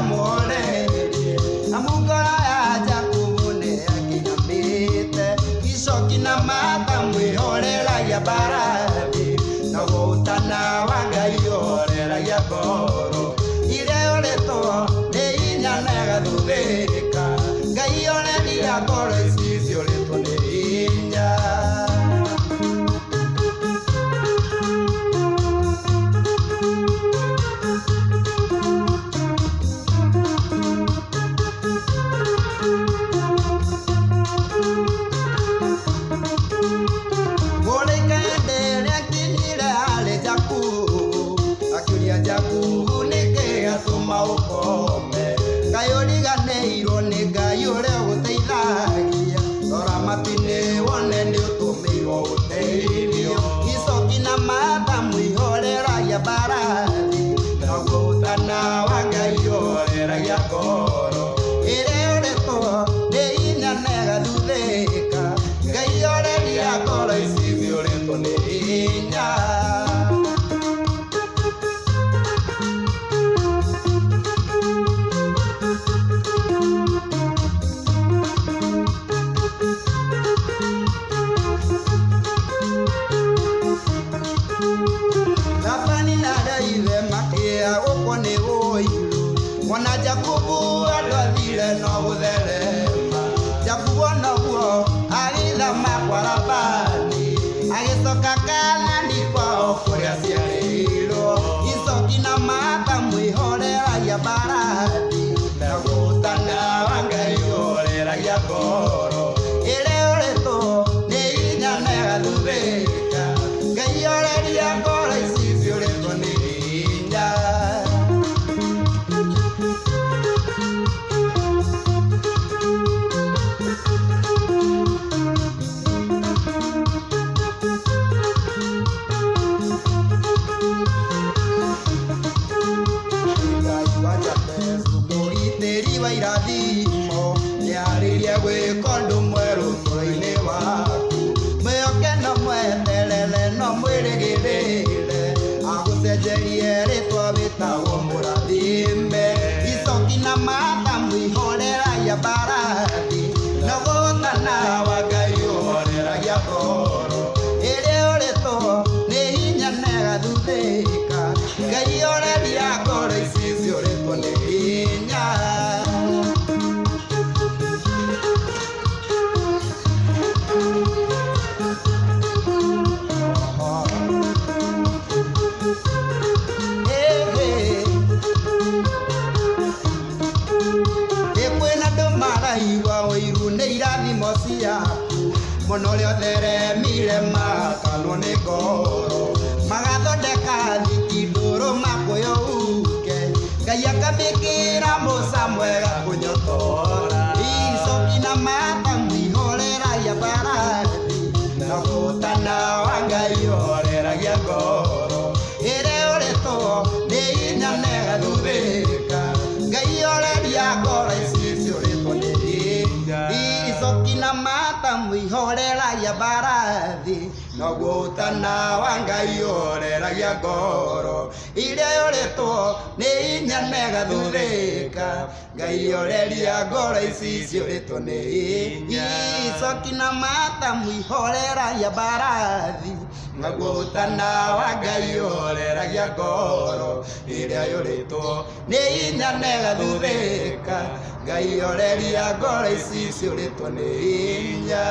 amore amungora ya Jakubu ne akinamite icoki na mata mwihoreragia mbarathi na gũtana wa Ngai ũhoreragia ngoro iria ũrĩtwo nĩ hinya na ĩgathuthĩka Ngai ũreria ngoro ici ciũrĩtwo nĩ hinya. Jakubu nĩkĩ gatũma ũkome Ngai ũriganĩirwo nĩ Ngai ũrĩa ũgũteithagia rora matu-inĩ wone nĩ ũtũmĩirwo ũteithio icoki na mata mwĩhoreragia mbarathi na gũtana wa Ngai ũhoreragia ngoro ĩrĩa ũrĩtwo nĩ hinya na ĩgathuthĩka Ngai ũreria ngoro ici ciũrĩtwo nĩ hinya. Mwana Jakubu andũ athire no gũtherema Jakubu onaguo agĩthama kwa Labani agĩcoka Kaanani kwao kũrĩa aciarĩirwo icoki na mata mwĩhoreragia mbarathi na gũtana wa Ngai ũhoreragia ngoro ĩrĩa ũrĩtwo nĩ hinya na ĩgathuthĩka Ngai ũreria ngoro ici ciũrĩtwo nĩ hinya. Irathimo yarĩria gwĩka ũndũ mwerũ ũtũũro-inĩ waku mwĩhoke na mweterere no mwĩrĩgĩrĩre agũcenjerie rĩtwa wĩtagwo mũrathime icoki na mata mwĩhoreragia mbarathi na gũtana wa Ngai ũhoreragia ngoro ĩrĩa ũrĩtwo nĩ hinya na ĩgathuthĩka Ngai ũreria ngoro ici ciũrĩtwo nĩ hinya. Mũno ũrĩa ũtheremire magakanwo nĩ ngoro magathondeka thiki ndũrũ makwĩũke Ngai akamĩkĩra mũca mwega kũnyotora icoki na mata mwĩhoreragia mbarathi na gũtana wa Ngai ũhoreragia ngoro ĩrĩa ũrĩtwo nĩ hinya na ĩgathuthĩka Ngai ũreria ngoro ici ciũrĩtwo nĩ hinya icoki na mata mwĩhoreragia mbarathi na gũtana wa Ngai ũhoreragia ngoro ĩrĩa ũrĩtwo nĩ hinya na ĩgathuthĩka Ngai ũreria ngoro ici ciũrĩtwo nĩ hinya icoki na mata mwĩhoreragia mbarathi na gũtana wa Ngai ũhoreragia ngoro ĩrĩa ũrĩtwo nĩ hinya na ĩgathuthĩka Ngai ũreria ngoro ici ciũrĩtwo nĩ hinya.